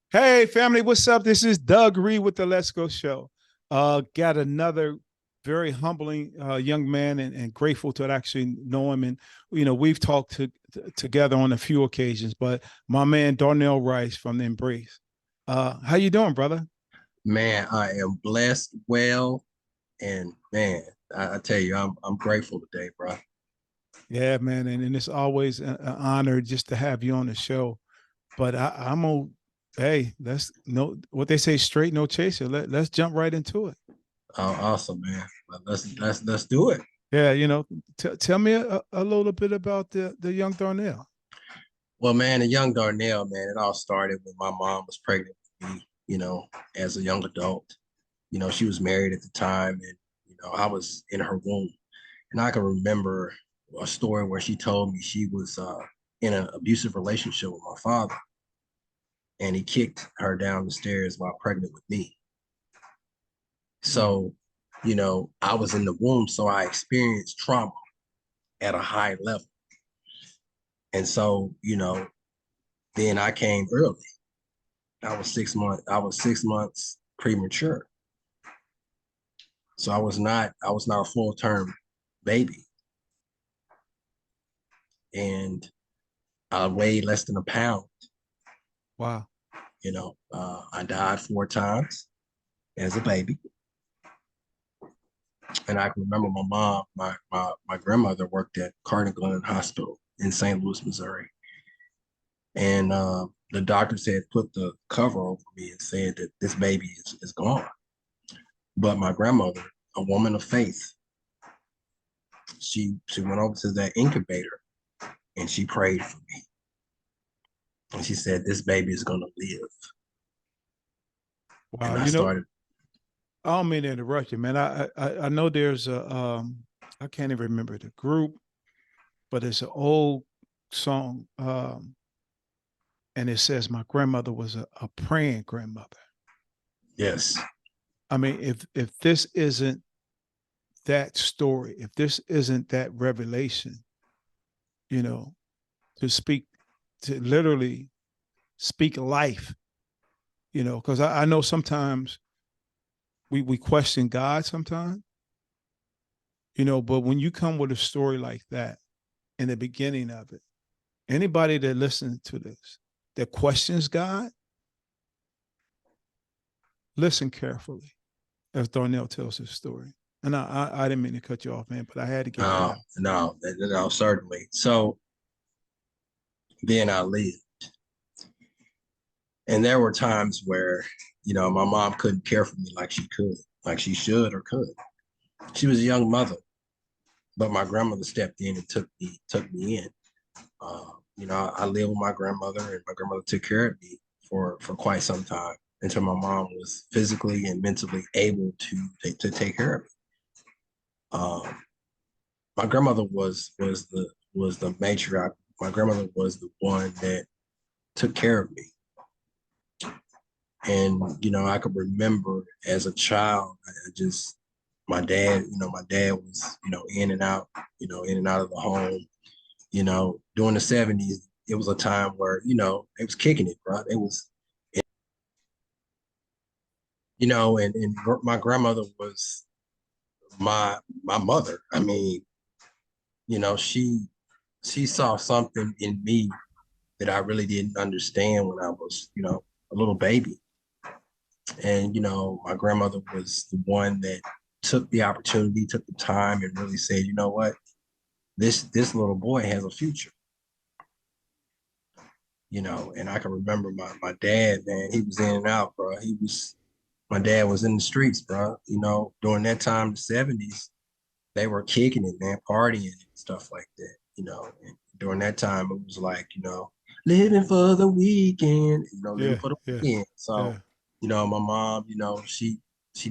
Hey, family, what's up? This is Doug Reed with the Let's Go Show. Got another very humbling young man and grateful to actually know him. And, we've talked together on a few occasions, but my man, Darnell Rice from the Embrace. How you doing, brother? Man, I am blessed, well, and man, I tell you, I'm grateful today, bro. Yeah, man. And it's always an honor just to have you on the show. But I'm on, hey, let's no, what they say, straight, no chaser. Let's jump right into it. Oh, awesome, man. Let's do it. Yeah, tell me a little bit about the young Darnell. Well, man, the young Darnell, man, it all started when my mom was pregnant with me, as a young adult. She was married at the time, and I was in her womb. And I can remember a story where she told me she was in an abusive relationship with my father, and he kicked her down the stairs while pregnant with me. Mm. So, I was in the womb, so I experienced trauma at a high level. And so, then I came early. I was 6 months premature. So I was not a full-term baby. And I weighed less than a pound. Wow. I died 4 times as a baby. And I can remember my mom, my grandmother worked at Cardinal Glen Hospital in St. Louis, Missouri. And the doctors had put the cover over me and said that this baby is gone. But my grandmother, a woman of faith, she went over to that incubator and she prayed for me. And she said, this baby is going to live. Wow. And I started, I don't mean to interrupt you, man. I know there's a I can't even remember the group, but it's an old song. And it says my grandmother was a praying grandmother. yes, I mean, if this isn't that story, if this isn't that revelation, you know, to speak to literally speak life, because I know sometimes we question God sometimes, but when you come with a story like that in the beginning of it, anybody that listens to this that questions God, listen carefully as Darnell tells his story. And I didn't mean to cut you off, man, but I had to get that no, out. no, certainly. So then I lived. And there were times where, my mom couldn't care for me like she could, like she should or could. She was a young mother, but my grandmother stepped in and took me in. I lived with my grandmother, and my grandmother took care of me for quite some time until my mom was physically and mentally able to take care of me. Um, my grandmother was the matriarch. My grandmother was the one that took care of me. And, I could remember as a child, I just, my dad was, in and out of the home. During the 70s, it was a time where, it was kicking it, bro. It was, and my grandmother was my mother. I mean, you know, she she saw something in me that I really didn't understand when I was, a little baby. And, my grandmother was the one that took the opportunity, took the time and really said, you know what, this little boy has a future, and I can remember my dad, man, he was in and out, bro. My dad was in the streets, bro. During that time, the 70s, they were kicking it, man, partying and stuff like that, and during that time, it was like, living for the weekend, living Yeah, for the yeah, weekend. So, yeah. my mom, she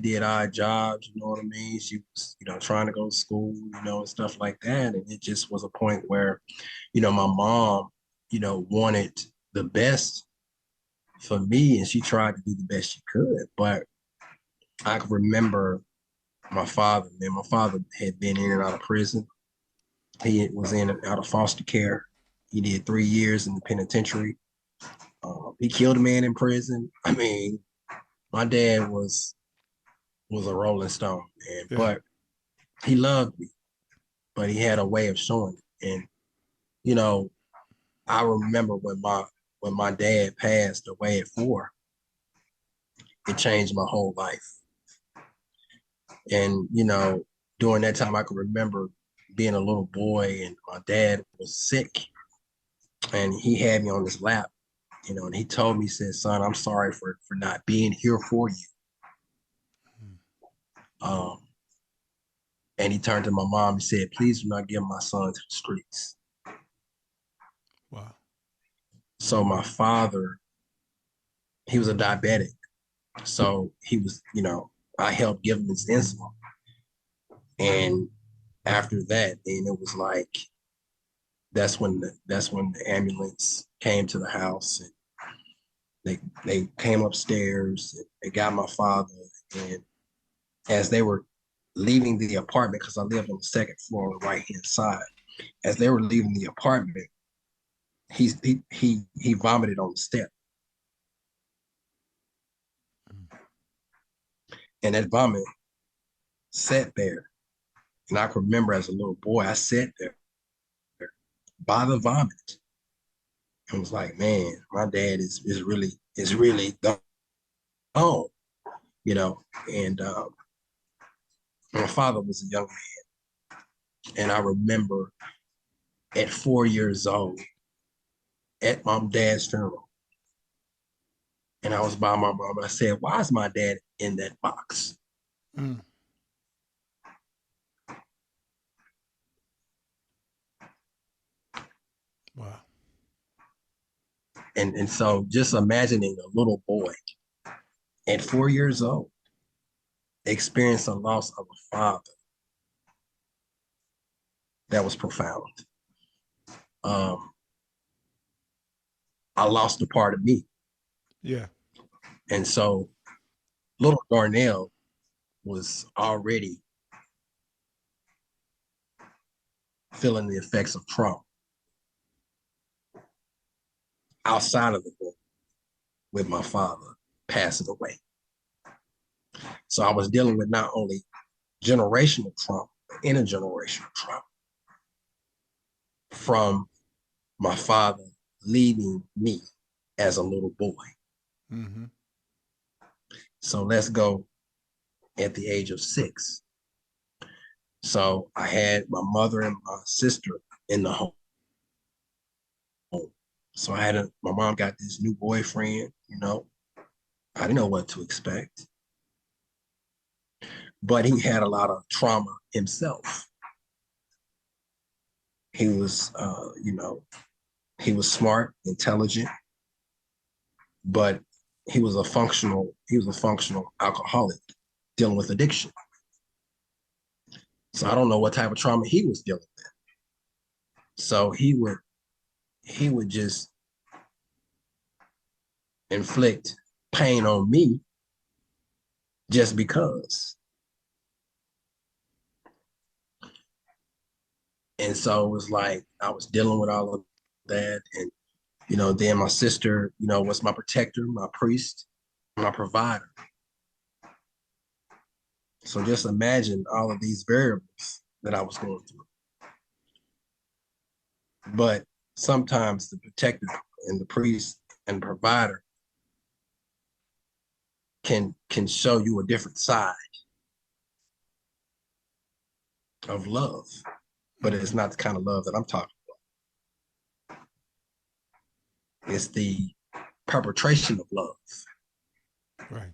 did odd jobs, you know what I mean? She was, trying to go to school, and stuff like that. And it just was a point where, my mom, wanted the best for me, and she tried to do the best she could. But I can remember my father, man. My father had been in and out of prison. He was in and out of foster care. He did 3 years in the penitentiary. he killed a man in prison. I mean, my dad was a rolling stone, and Yeah. but he loved me, but he had a way of showing it. And you know, I remember when my dad passed away at 4, it changed my whole life. And during that time, I could remember being a little boy, and my dad was sick, and he had me on his lap, and he told me, he said, "Son, I'm sorry for not being here for you." Mm. Um, and he turned to my mom and said, "Please do not give my son to the streets." Wow. So my father, he was a diabetic. So he was, I helped give him his insulin. And after that, then it was like that's when the ambulance came to the house, and they came upstairs, and they got my father. And as they were leaving the apartment, because I lived on the second floor on the right hand side, as they were leaving the apartment, he vomited on the step, Mm. and that vomit sat there. And I can remember as a little boy, I sat there by the vomit and was like, man, my dad is really gone, you know. And my father was a young man, and I remember at 4 years old at my dad's funeral, and I was by my mom, and I said, "Why is my dad in that box?" Mm. Wow. And so just imagining a little boy at 4 years old experience a loss of a father, that was profound. Um, I lost a part of me. Yeah. And so little Darnell was already feeling the effects of trauma outside of the home with my father passing away. So I was dealing with not only generational trauma, but intergenerational trauma from my father leaving me as a little boy. Mm-hmm. So let's go at the age of 6. So I had my mother and my sister in the home. So my mom got this new boyfriend. I didn't know what to expect, but he had a lot of trauma himself. He was, he was smart, intelligent, but he was a functional alcoholic dealing with addiction. So I don't know what type of trauma he was dealing with. So he would just inflict pain on me just because. And so it was like I was dealing with all of that. And, then my sister, was my protector, my priest, my provider. So just imagine all of these variables that I was going through. But sometimes the protector and the priest and provider can show you a different side of love, but it's Mm-hmm. not the kind of love that I'm talking about. It's the perpetration of love. Right.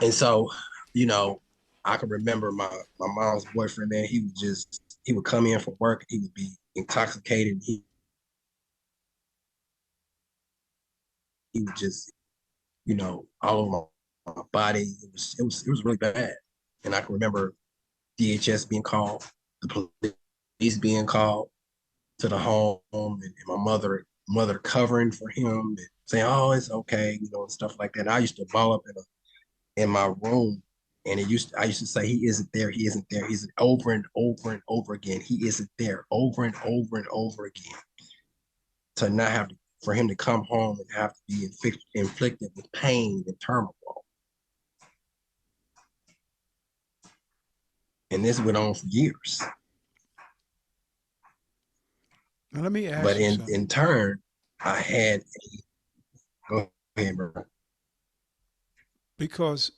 And so, you know, I can remember my mom's boyfriend, man, he would come in from work, he would be intoxicated, he would just, all over my body. It was really bad. And I can remember DHS being called, the police being called to the home, and my mother covering for him and saying, "Oh, it's okay," and stuff like that. And I used to ball up in my room, and I used to say, "He isn't there. He isn't there. He's over and over and over again. He isn't there, over and over and over again." to not have to, for him to come home and have to be inflicted with pain and turmoil. And this went on for years. Now, let me But ask you something. in turn, I had go ahead, bro. Because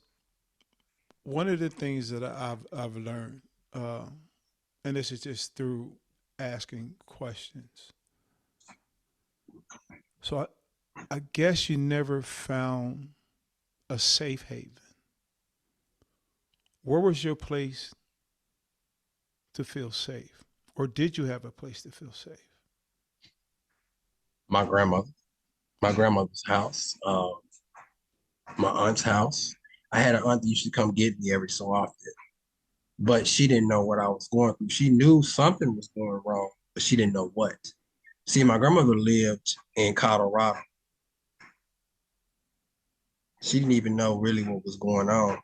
one of the things that I've learned, uh, and this is just through asking questions. So I guess you never found a safe haven. Where was your place to feel safe, or did you have a place to feel safe? My grandmother, my grandmother's house, my aunt's house. I had an aunt that used to come get me every so often, but she didn't know what I was going through. She knew something was going wrong, but she didn't know what. See, my grandmother lived in Colorado. She didn't even know really what was going on.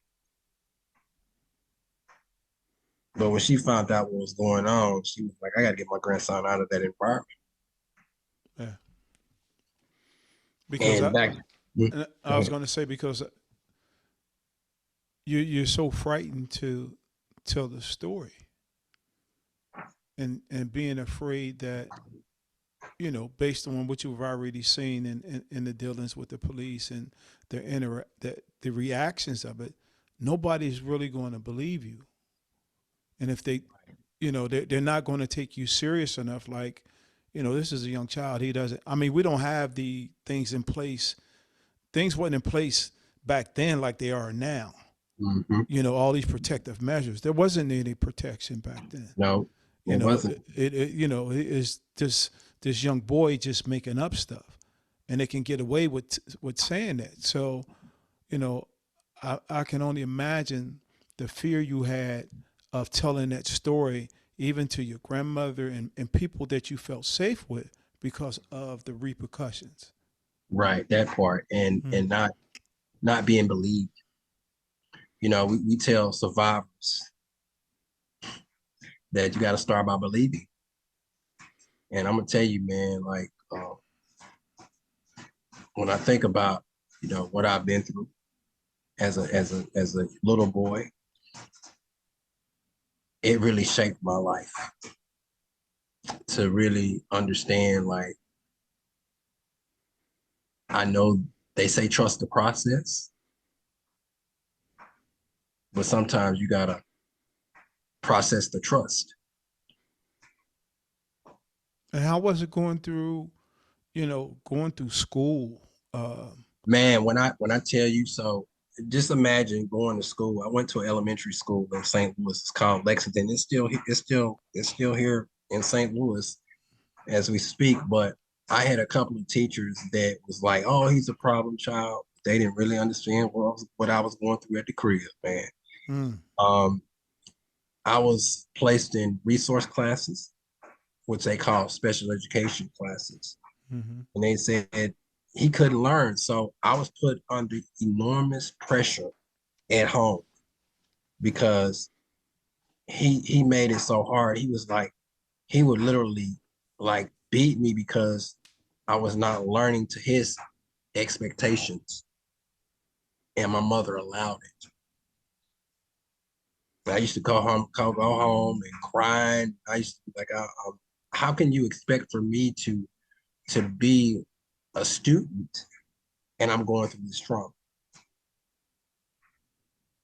But when she found out what was going on, she was like, I got to get my grandson out of that environment. Yeah, because And back, go I was ahead. going to say because you're so frightened to tell the story, and being afraid that, based on what you've already seen in the dealings with the police and the reactions of it, nobody's really going to believe you. And if they, they're not going to take you serious enough, like, this is a young child. He doesn't, I mean, we don't have the things in place. Things wasn't in place back then like they are now. Mm-hmm. All these protective measures. There wasn't any protection back then. No, You it know, wasn't. it's this young boy just making up stuff, and they can get away with saying that. So, you know, I can only imagine the fear you had of telling that story, even to your grandmother and people that you felt safe with, because of the repercussions. Right, that part, Mm. and not being believed. We tell survivors that you got to start by believing. And I'm gonna tell you, man, like when I think about what I've been through as a little boy, it really shaped my life to really understand. Like I know they say trust the process, but sometimes you gotta process the trust. And how was it going through school? Man, when I tell you so, just imagine going to school. I went to an elementary school in St. Louis. It's called Lexington. It's still here in St. Louis as we speak. But I had a couple of teachers that was like, "Oh, he's a problem child." They didn't really understand what I was going through at the crib, man. Mm, Um, I was placed in resource classes, which they call special education classes, hmm and they said he couldn't learn. So I was put under enormous pressure at home because he made it so hard. He was like, he would literally like beat me because I was not learning to his expectations, and my mother allowed it. I used to go home and crying. I used to be like, how can you expect for me to be a student and I'm going through this trauma?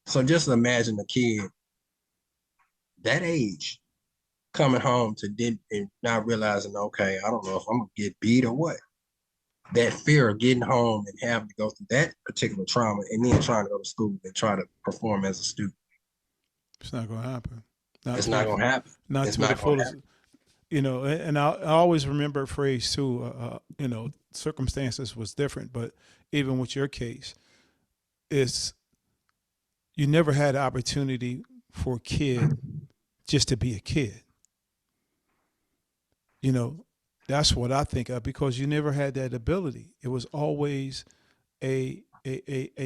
So just imagine a kid that age coming home to and not realizing, okay, I don't know if I'm gonna get beat or what. That fear of getting home and having to go through that particular trauma and then trying to go to school and try to perform as a student. it's not going to happen. Not It's to not the gonna happen. not It's to the not gonna fullest. happen. And I always remember a phrase too. Circumstances was different, but even with your case, it's you never had the opportunity for a kid just to be a kid. You know, that's what I think of because you never had that ability. It was always a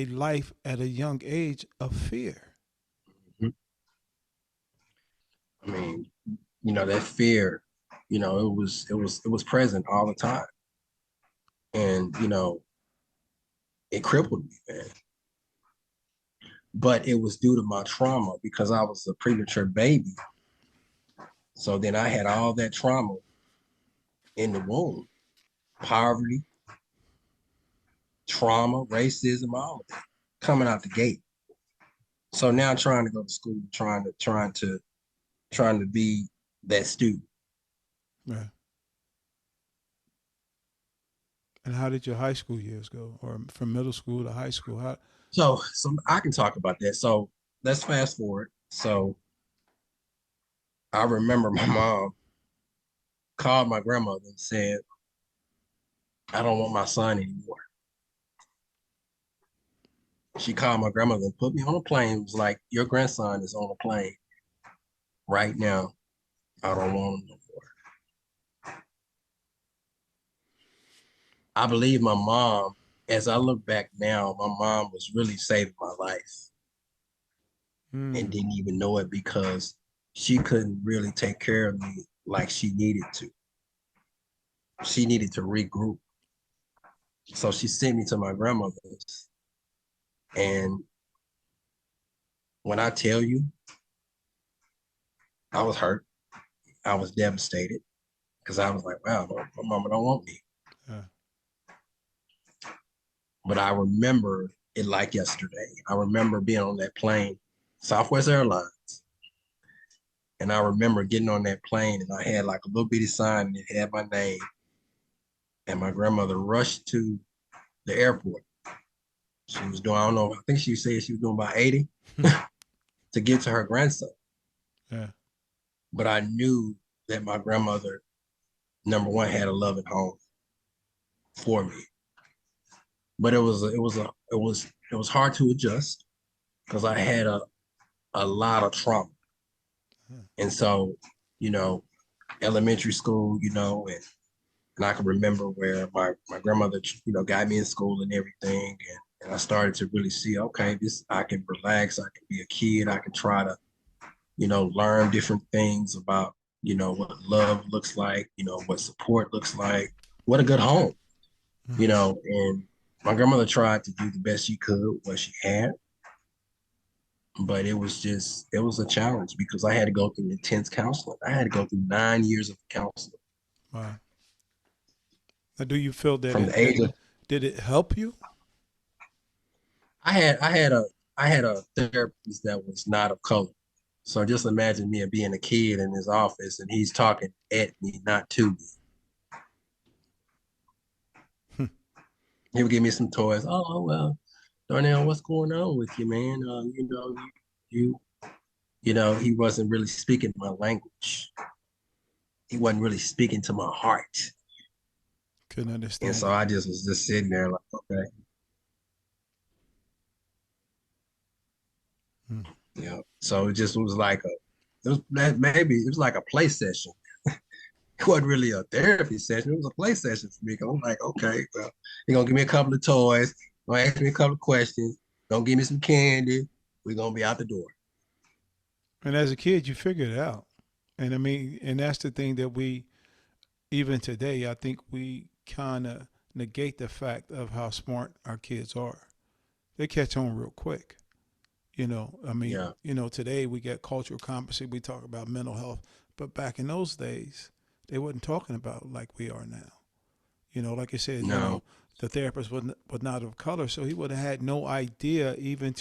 life at a young age of fear. Mhm. I mean, that fear, it was present all the time. And, it crippled me, man. But it was due to my trauma because I was a premature baby. So then I had all that trauma in the womb, poverty, trauma, racism, all of that coming out the gate. So now trying to go to school, trying to be that student. Yeah. And how did your high school years go, or from middle school to high school? How? So I can talk about that. So let's fast forward. So I remember my mom called my grandmother and said, I don't want my son anymore. She called my grandmother and put me on a plane. It was like, your grandson is on a plane right now. I don't want him no more. I believe my mom, as I look back now, my mom was really saving my life and Mm, didn't even know it because she couldn't really take care of me like she needed to. She needed to regroup. So she sent me to my grandmother's. And when I tell you, I was hurt, I was devastated because I was like, wow, my mama don't want me. yeah. But I remember it like yesterday. I remember being on that plane, Southwest Airlines. And I remember getting on that plane and I had like a little bitty sign and it had my name. And my grandmother rushed to the airport. She was doing, I don't know, I think she said she was doing about 80 to get to her grandson. Yeah. But I knew that my grandmother, number one, had a loving home for me. But it was hard to adjust because I had a lot of trauma. Yeah. And so, you know, elementary school, and I can remember where my grandmother, got me in school and everything. And I started to really see, okay, this, I can relax, I can be a kid, I can try to, learn different things about, what love looks like, what support looks like, what a good home, Mm-hmm. and my grandmother tried to do the best she could with what she had, but it was a challenge because I had to go through intense counseling. I had to go through 9 years of counseling Wow. Now, do you feel that from the that age of did it help you? I had a therapist that was not of color. So just imagine me being a kid in his office and he's talking at me, not to me. He would give me some toys. Oh well, Darnell, what's going on with you, man? You he wasn't really speaking my language. He wasn't really speaking to my heart. Couldn't And understand so it. I just was just sitting there like, okay, Mm. So it just was like maybe it was like a play session. It wasn't really a therapy session. It was a play session for me. I'm like, okay, well, you're gonna give me a couple of toys, gonna ask me a couple of questions, gonna give me some candy. We're gonna be out the door. And as a kid, you figured it out. And I mean, and that's the thing that we, even today, I think we kind of negate the fact of how smart our kids are. They catch on real quick. I mean, Yeah, today we get cultural competency. We talk about mental health, but back in those days, they wasn't talking about like we are now. Like you said, no, the therapist was not of color, so he would have had no idea even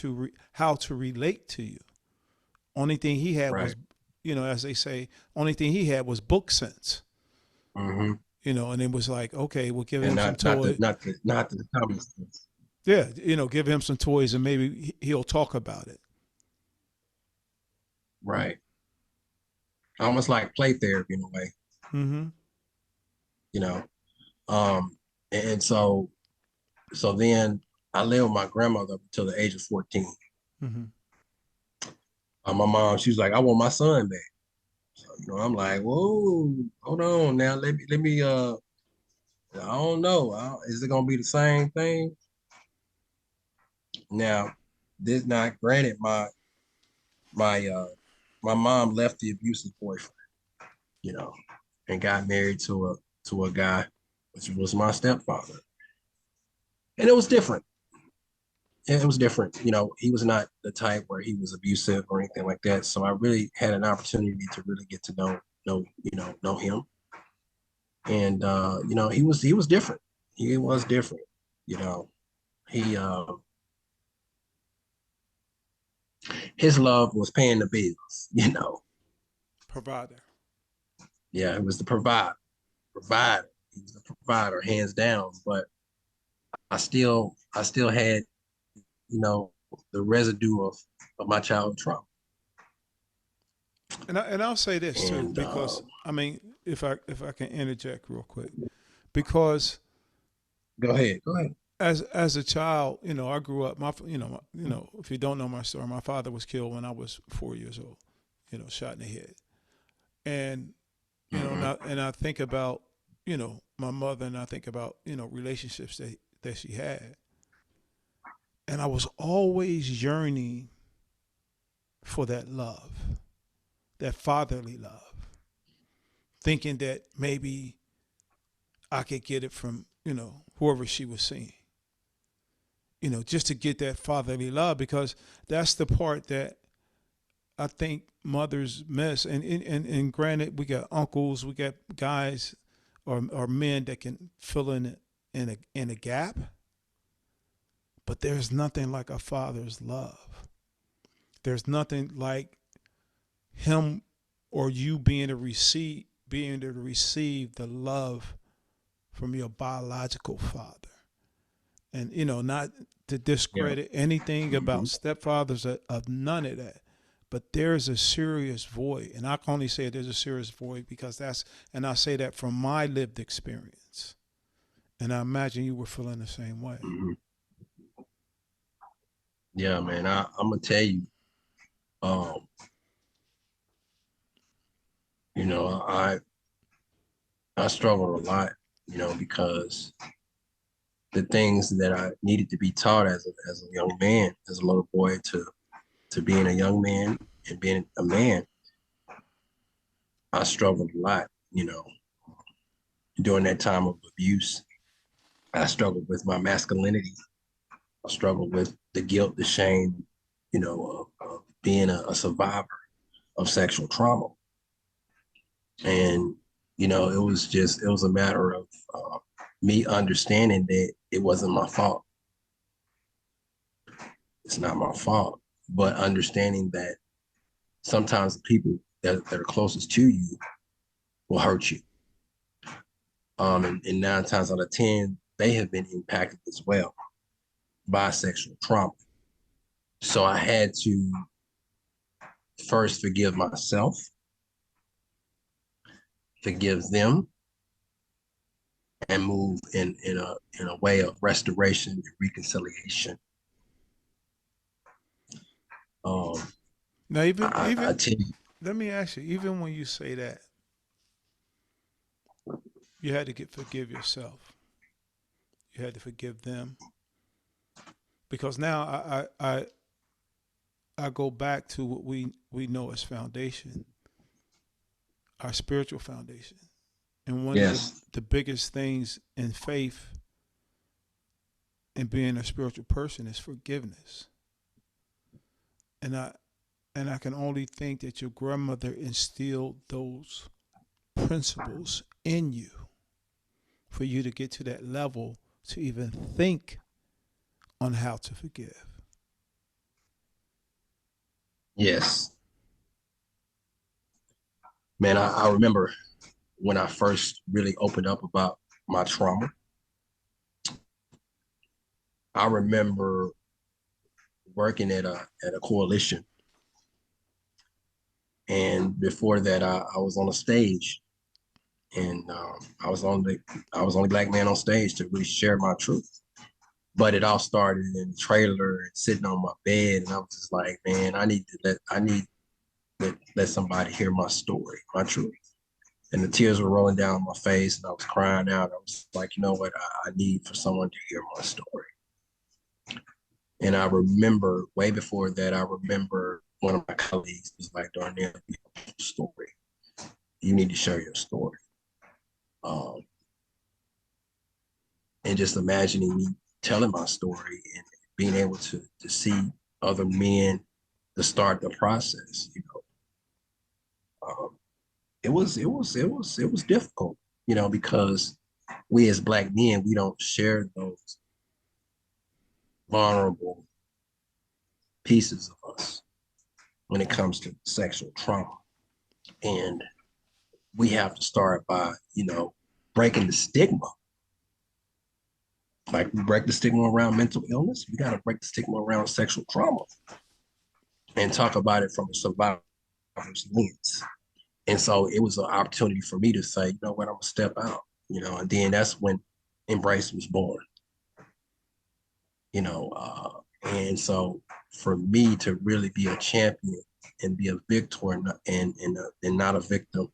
how to relate to you. Only thing he had right. was, as they say, only thing he had was book sense. Mm-hmm. And it was like, okay, we'll give And him some not the toy. not the not the common sense. Yeah, give him some toys and maybe he'll talk about it. Right. Almost like play therapy in a way, Mm-hmm. you know. Um, and so then I lived with my grandmother up until the age of 14. Mm-hmm. My mom, she was like, I want my son back. So, I'm like, whoa, hold on now. Let me I don't know. Is it gonna be the same thing? Now, this not granted, my my mom left the abusive boyfriend, you know, and got married to a guy, which was my stepfather. And it was different. It was different. You know, he was not the type where he was abusive or anything like that. So I really had an opportunity to really get to know him. And you know, he was different. He was different. You know, he his love was paying the bills. You know, Provider. yeah, it was the provider. He was the provider, hands down. But I still had, the residue of my childhood trauma. And I'll say this too, And because I mean, if I can interject real quick, because go ahead. as a child, I grew up. If you don't know my story, my father was killed when I was 4 years old. Shot in the head, and Hmm. and I think about my mother, and I think about relationships that she had, and I was always yearning for that love, that fatherly love, thinking that maybe I could get it from whoever she was seeing, just to get that fatherly love, because that's the part that I think mothers miss. And granted, we got uncles, we got guys or men that can fill in a gap, but there's nothing like a father's love. There's nothing like him or you being to receive the love from your biological father. And not to Yeah. discredit anything about Hmm. stepfathers, of none of that, but there's a serious void, and I can only say there's a serious void because and I say that from my lived experience, and I imagine you were feeling the same way. Hmm. Yeah, man. I'm gonna tell you, um, you know, I struggled a lot, because the things that I needed to be taught as a young man, as a little boy, to being a young man and being a man, I struggled a lot, during that time of abuse. I struggled with my masculinity. I struggled with the guilt, the shame, of being a survivor of sexual trauma. And, it was a matter of me understanding that it wasn't my fault. It's not my fault, but understanding that sometimes the people that are closest to you will hurt you. And 9 times out of 10, they have been impacted as well by sexual trauma. So I had to first forgive myself, forgive them, and move in a way of restoration and reconciliation. Um, Now, even I even tell you, let me ask you, even when you say that, you had to forgive yourself, you had to forgive them, because now I go back to what we know as foundation, our spiritual foundation. And one of the, yes, the biggest things in faith and being a spiritual person is forgiveness. And I can only think that your grandmother instilled those principles in you for you to get to that level to even think on how to forgive. yes, man. I remember when I first really opened up about my trauma. I remember working at a coalition, and before that, I was on a stage, and I was the only black man on stage to really share my truth. But it all started in the trailer and sitting on my bed, and I was just like, man, I need to let somebody hear my story, my truth. And the tears were rolling down my face, and I was crying out. I was like, you know what? I need for someone to hear my story. And I remember way before that, I remember one of my colleagues was like, Darnell, you have a story. You need to share your story. Um, and just imagining me telling my story and being able to see other men to start the process. Um, it was difficult, because we as Black men, we don't share those vulnerable pieces of us when it comes to sexual trauma. And we have to start by, breaking the stigma. Like we break the stigma around mental illness, we got to break the stigma around sexual trauma and talk about it from a survivor's lens. And so it was an opportunity for me to say, you know what, I'm gonna step out, and then that's when Embrace was born, and so for me to really be a champion and be a victor and not a victim.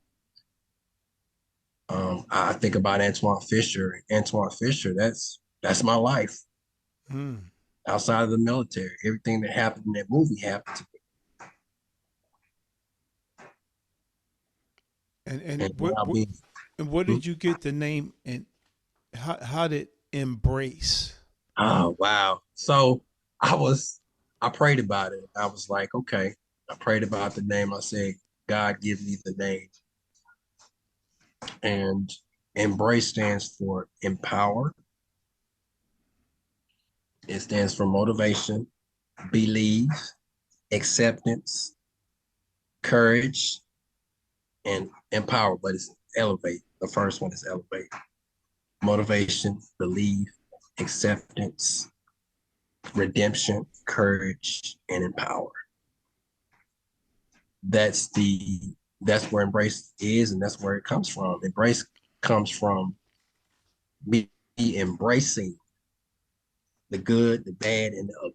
I think about Antoine Fisher. Antoine Fisher, that's my life Mm. outside of the military. Everything that happened in that movie happened to me. And And without being, what hmm? did you get the name, and how did embrace? Oh wow. So I was I prayed about it. I was like, okay. I prayed about the name. I said, God give me the name. And embrace stands for empower. It stands for motivation, believe, acceptance, courage, and empower, but it's elevate. The first one is elevate. Motivation, believe, acceptance, redemption, courage, and empower. That's the that's where embrace is, and that's where it comes from. Embrace comes from me embracing the good, the bad, and the ugly.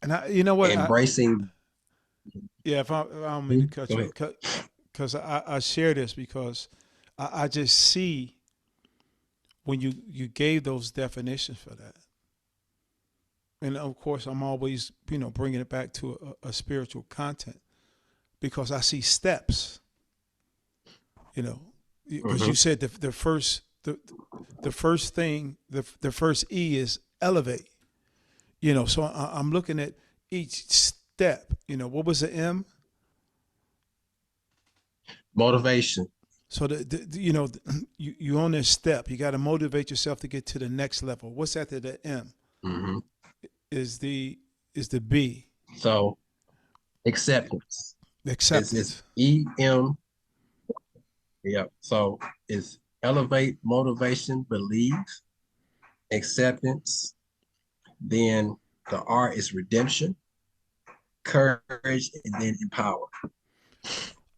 And you know what? Embracing. Yeah, if I don't mean to Hmm? cut Go you ahead. off, because I share this because I just see when you gave those definitions for that, and of course I'm always bringing it back to a spiritual content because I see steps, you know, because Hmm. you said the first thing the first E is elevate, so I'm looking at each step. What was the M? Motivation. So you on this step. You got to motivate yourself to get to the next level. What's after the M? Hmm. Is the B? So acceptance. It's Acceptance. EM. Yeah. So it's elevate, motivation, believe, acceptance. Then the R is redemption, courage, and then empower.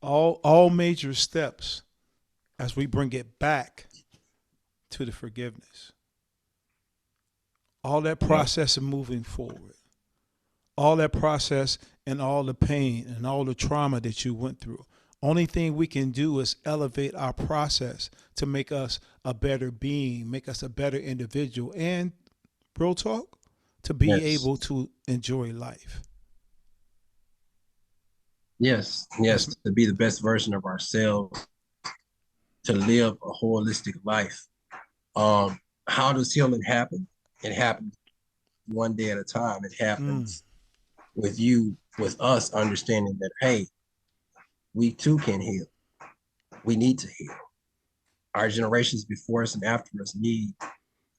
All major steps as we bring it back to the forgiveness. All that Yep. process of moving forward. All that process and all the pain and all the trauma that you went through. Only thing we can do is elevate our process to make us a better being, make us a better individual, and real talk, to be Yes. able to enjoy life. Yes. That's Yes. To be the best version of ourselves, to live a holistic life. Um, how does healing happen? It happens one day at a time. It mm, happens with us understanding that, hey, we too can heal. We need to heal. Our generations before us and after us need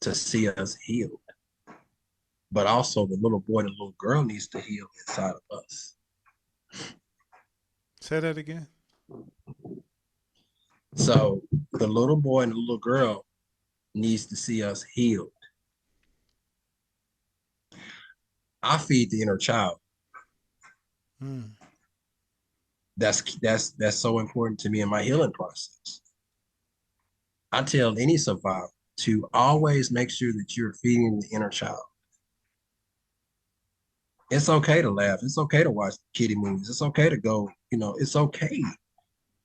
to see us healed. But also the little boy and the little girl needs to heal inside of us. say that again. So the little boy and the little girl needs to see us healed. I feed the inner child. Mm. That's so important to me in my healing process. I tell any survivor to always make sure that you're feeding the inner child. It's okay to laugh. It's okay to watch kiddie movies. It's okay to go, it's okay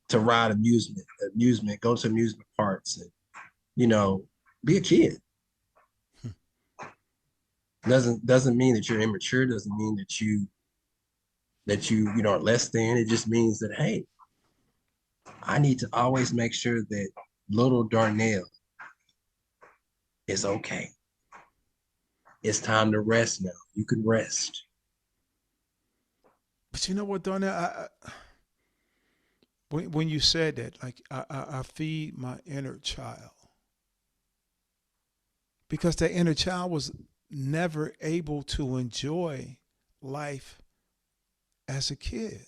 to ride go to amusement parks and, you know, be a kid. Doesn't mean that you're immature, doesn't mean that you are less than. It just means that, hey, I need to always make sure that little Darnell It's okay. It's time to rest now. You can rest. But you know what, Darnell? When you said that, like I feed my inner child because that inner child was never able to enjoy life as a kid.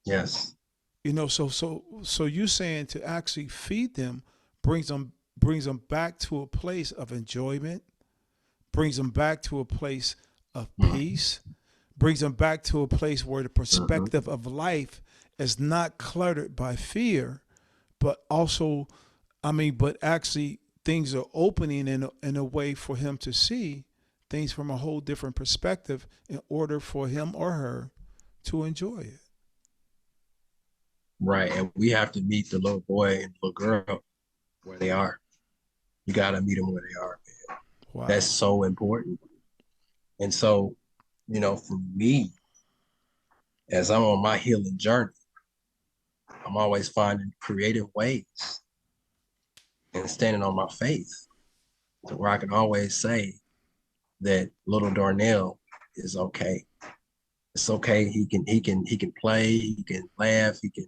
Yes. You know, so you saying to actually feed them brings them back to a place of enjoyment, brings them back to a place of Mm-hmm. peace, brings them back to a place where the Mm-hmm. perspective of life is not cluttered by fear, but also, but actually things are opening in a way for him to see things from a whole different perspective in order for him or her to enjoy it. Right. And we have to meet the little boy and little girl where they are. You got to meet them where they are. That's Wow. so important. And so, for me, as I'm on my healing journey, I'm always finding creative ways and standing on my faith to where I can always say that little Darnell is okay. It's okay. He can play, he can laugh, he can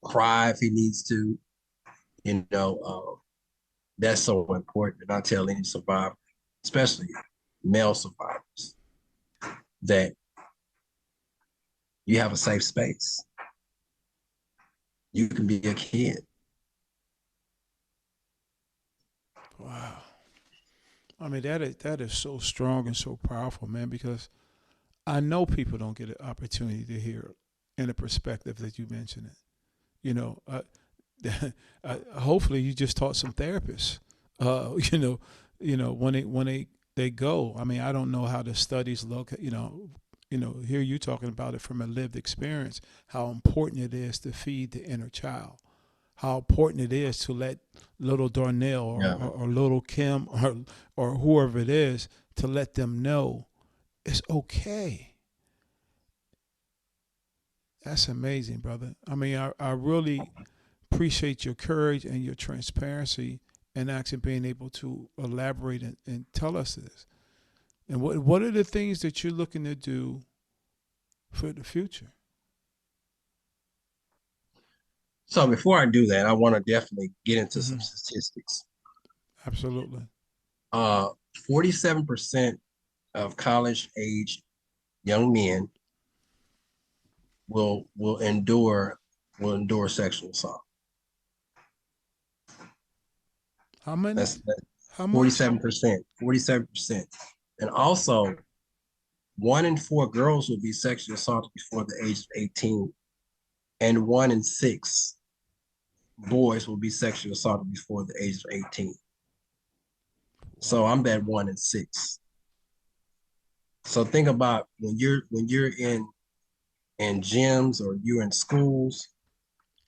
cry if he needs to. You know, that's so important. And I tell any survivor, especially male survivors, that you have a safe space. You can be a kid. Wow. That is so strong and so powerful, man, because I know people don't get an opportunity to hear in a perspective that you mentioned it. You know, hopefully you just taught some therapists. You know, when they go. I mean, I don't know how the studies look. Hear you talking about it from a lived experience. How important it is to feed the inner child. How important it is to let little Darnell Yeah. or little Kim or whoever it is to let them know it's okay. That's amazing, brother. I mean, I really appreciate your courage and your transparency and actually being able to elaborate and tell us this. And what are the things that you're looking to do for the future? So before I do that, I want to definitely get into some Hmm. statistics. Absolutely. Uh, 47% of college age young men will endure sexual assault. How many? That's How much? 47%, 47%. And also 1 in 4 girls will be sexually assaulted before the age of 18, and 1 in 6 boys will be sexually assaulted before the age of 18. So Wow. I'm that 1 in 6. So think about when you're in gyms or you're in schools,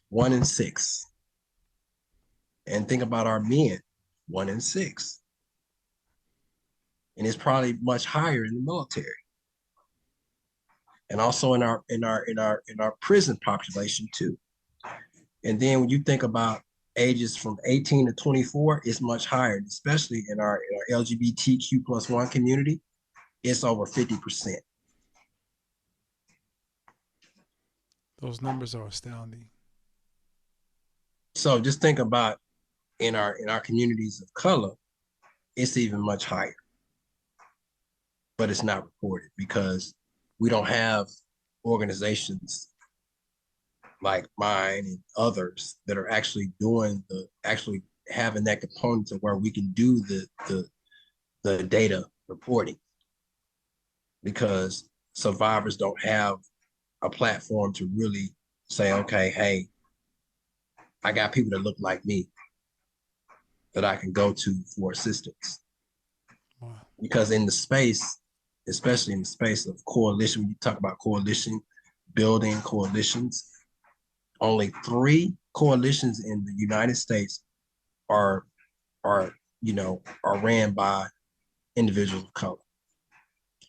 1 in 6. And think about our men, 1 in 6. And it's probably much higher in the military. And also in our prison population too. And then when you think about ages from 18 to 24, it's much higher, especially in our LGBTQ+1 community. It's over 50%. Those numbers are astounding. So just think about in our communities of color, it's even much higher, but it's not reported because we don't have organizations like mine and others that are actually having that component to where we can do the data reporting, because survivors don't have a platform to really say, okay, hey, I got people that look like me that I can go to for assistance. Wow. Because in the space, especially in the space of coalition, when you talk about coalition, building coalitions, only 3 coalitions in the United States are are are ran by individuals of color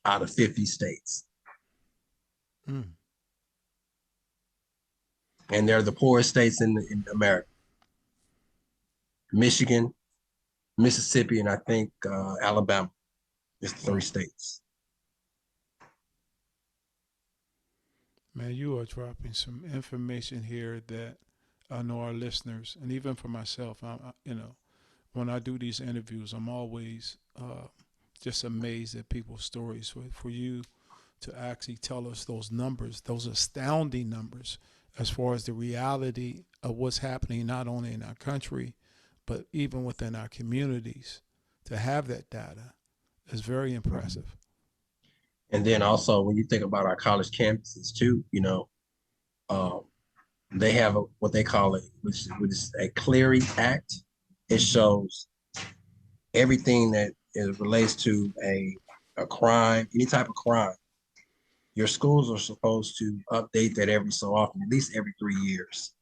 out of 50 states. Mm. And they're the poorest states in America: Michigan, Mississippi, and I think Alabama. It's the three Wow. states. Man, you are dropping some information here that I know our listeners, and even for myself, when I do these interviews, I'm always just amazed at people's stories. For you to actually tell us those numbers, those astounding numbers, as far as the reality of what's happening not only in our country, but even within our communities, to have that data is very Mhm. impressive. And then also when you think about our college campuses too, um, they have what they call it, which is a Clery Act. It shows everything that is relates to a crime, any type of crime. Your schools are supposed to update that every so often, at least every 3 years.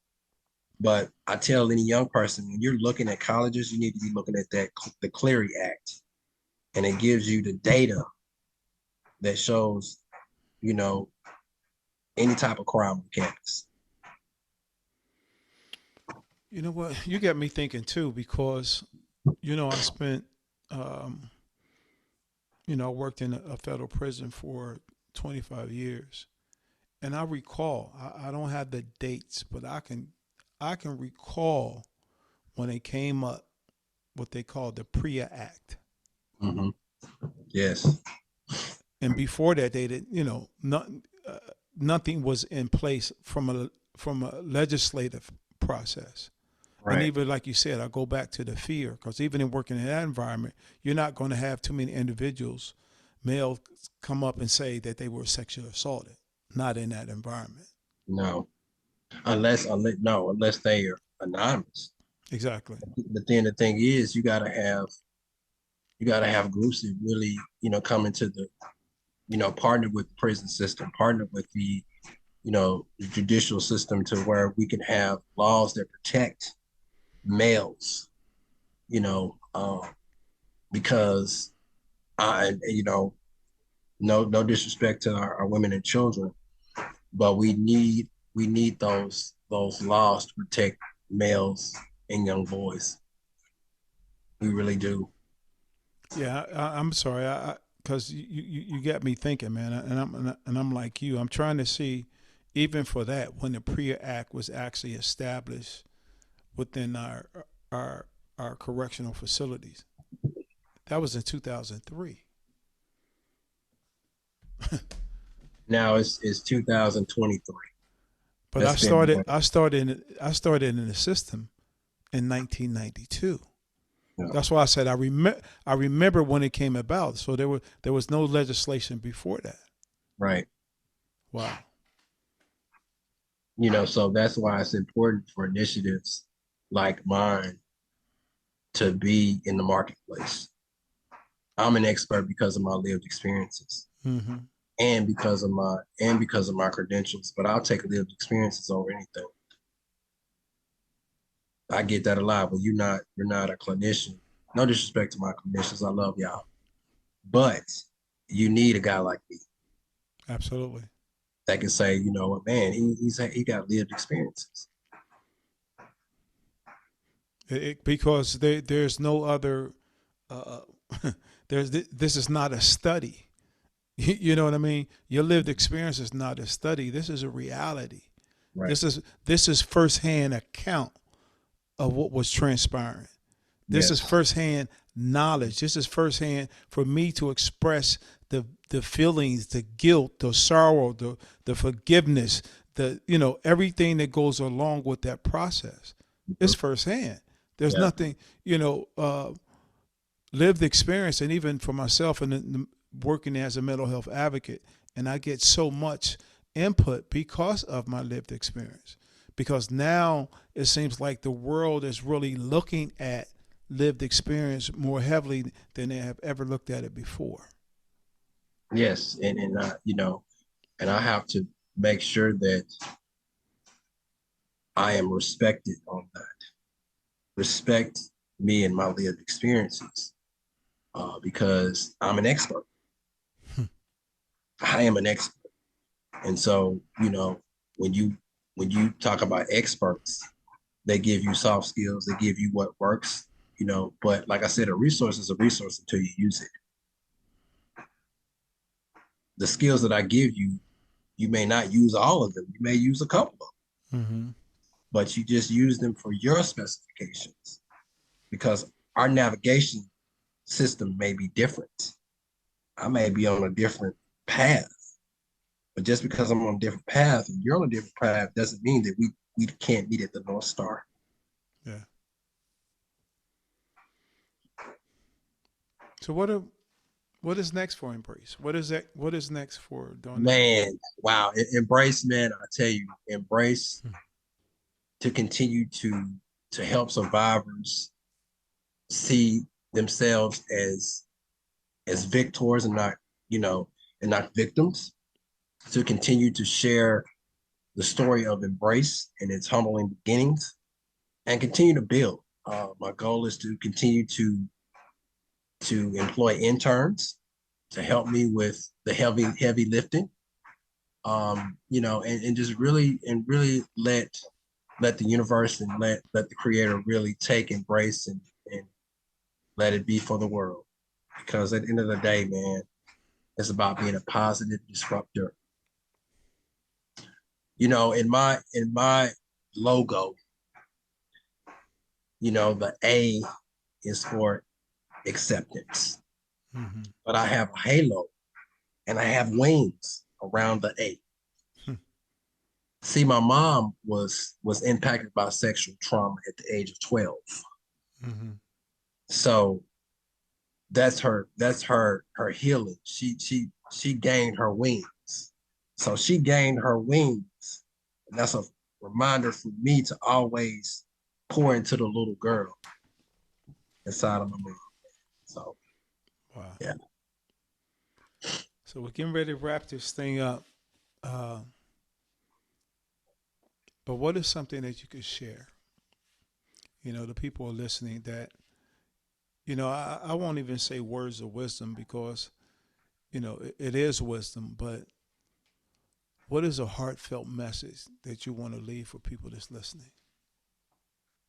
But I tell any young person, when you're looking at colleges, you need to be looking at the Clery Act, and it gives you the data that shows, you know, any type of crime on campus. You know what? You got me thinking too, because I spent, um, I worked in a federal prison for 25 years, and I recall. I don't have the dates, but I can recall when it came up what they called the PREA Act, Mm-hmm. Yes. and before that, they did. Uh, Nothing was in place from a legislative process. And Right. even like you said, I go back to the fear, because even in working in that environment, you're not going to have too many individuals, males, come up and say that they were sexually assaulted. Not in that environment. No. Unless they are anonymous. Exactly. But then the thing is, you gotta have groups that really, come into the, partner with the prison system, partner with the judicial system to where we can have laws that protect males, you know, because no disrespect to our women and children, but we need those laws to protect males and young boys. We really do. Yeah, I'm sorry, because you got me thinking, man, and I'm like you. I'm trying to see, even for that, when the PREA Act was actually established within our our correctional facilities. That was in 2003. Now it's 2023. But That's February. I started in the system in 1992. Yeah, That's why I said I remember when it came about. So there was no legislation before that. right. Wow. So that's why it's important for initiatives like mine to be in the marketplace. I'm an expert because of my lived experiences Hmm. and because of my credentials, but I'll take lived experiences over anything. I get that a lot, but you're not a clinician. No disrespect to my clinicians, I love y'all, but you need a guy like me Absolutely. that can say, you know what, man, he got lived experiences. Because there's no other. Uh, this is not a study. You know what I mean? Your lived experience is not a study. This is a reality. Right. This is firsthand account of what was transpiring. This is Yes. firsthand knowledge. This is firsthand for me to express the feelings, the guilt, the sorrow, the forgiveness, everything that goes along with that process. It's Mhm. firsthand. There's Yeah. nothing, lived experience, and even for myself and working as a mental health advocate, and I get so much input because of my lived experience. Because now it seems like the world is really looking at lived experience more heavily than they have ever looked at it before. Yes. And I have to make sure that I am respected on that. Respect me and my lived experiences, because I'm an expert. I am an expert. And so, when you when you talk about experts, they give you soft skills, they give you what works, you know, but like I said, a resource is a resource until you use it. The skills that I give you, you may not use all of them. You may use a couple of them, Mm-hmm. but you just use them for your specifications because our navigation system may be different. I may be on a different path, but just because I'm on a different path and you're on a different path doesn't mean that we can't meet at the North Star. Yeah. So what is next for Embrace? What is next for Darnell? Man, wow. Embrace, man, I tell you, embrace Hmm. to continue to help survivors see themselves as victors and not, you know, and not victims, to continue to share the story of Embrace and its humbling beginnings and continue to build. My goal is to continue to employ interns to help me with the heavy lifting. You know, and just really let the universe and let the creator really take Embrace and let it be for the world. Because at the end of the day, man, it's about being a positive disruptor. You know, in my logo, you know, the A is for acceptance. Mm-hmm. But I have a halo and I have wings around the A. See, my mom was impacted by sexual trauma at the age of 12. Mm-hmm. So that's her healing. She gained her wings. So she gained her wings. And that's a reminder for me to always pour into the little girl inside of my mom. So Wow. yeah. So we're getting ready to wrap this thing up. Uh, but what is something that you could share? You know, the people are listening that, you know, I won't even say words of wisdom because, you know, it is wisdom, but what is a heartfelt message that you want to leave for people that's listening?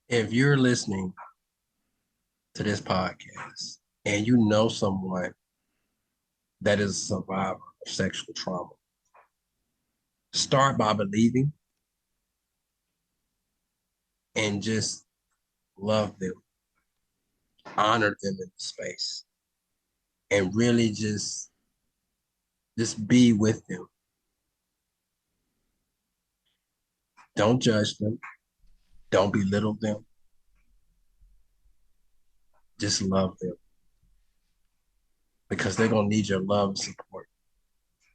If you're listening to this podcast and you know someone that is a survivor of sexual trauma, start by believing and just love them, honor them in the space, and really just be with them. Don't judge them. Don't belittle them. Just love them because they're gonna need your love and support.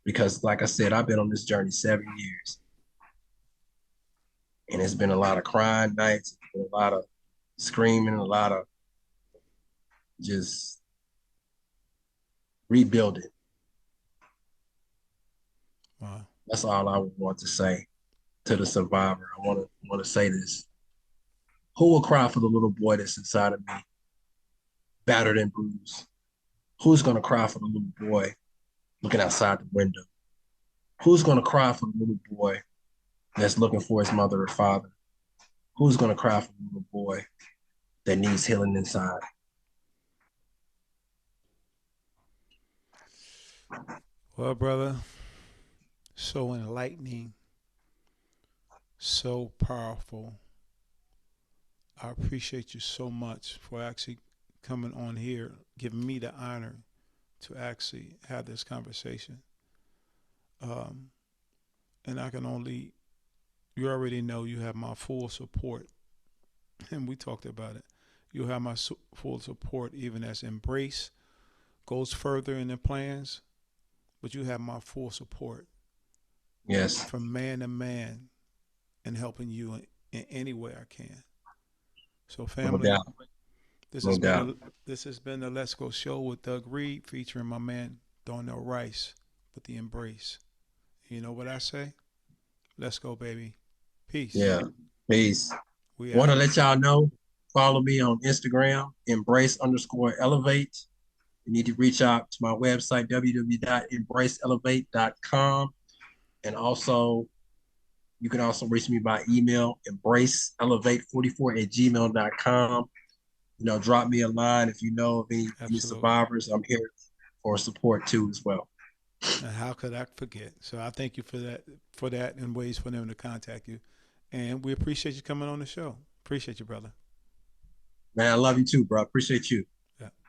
Because, like I said, I've been on this journey 7 years, and it's been a lot of crying nights, a lot of screaming, a lot of just rebuilding. Wow. That's all I want to say to the survivor. I want to say this: who will cry for the little boy that's inside of me, battered and bruised? Who's gonna cry for the little boy looking outside the window? Who's gonna cry for the little boy that's looking for his mother or father? Who's gonna cry for the little boy that needs healing inside? Well, brother, so enlightening, so powerful. I appreciate you so much for actually coming on here, giving me the honor to actually have this conversation. Um, and I can only, you already know you have my full support. And we talked about it. You have my full support, even as Embrace goes further in the plans, but you have my full support Yes, from man to man and helping you in any way I can. So, no family, doubt, this no has been doubt. the Let's Go show with Doug Reed, featuring my man Darnell Rice with the Embrace. You know what I say? Let's go, baby. Peace. Yeah, peace. We Want to out. let y'all know, follow me on Instagram, embrace_elevate. You need to reach out to my website, www.embraceelevate.com. And also, you can also reach me by email, embraceelevate44@gmail.com. drop me a line if you know of any Absolutely. survivors. I'm here for support too as well. And how could I forget? So I thank you for that, and ways for them to contact you. And we appreciate you coming on the show. Appreciate you, brother. Man, I love you too, bro. Appreciate you. Yeah.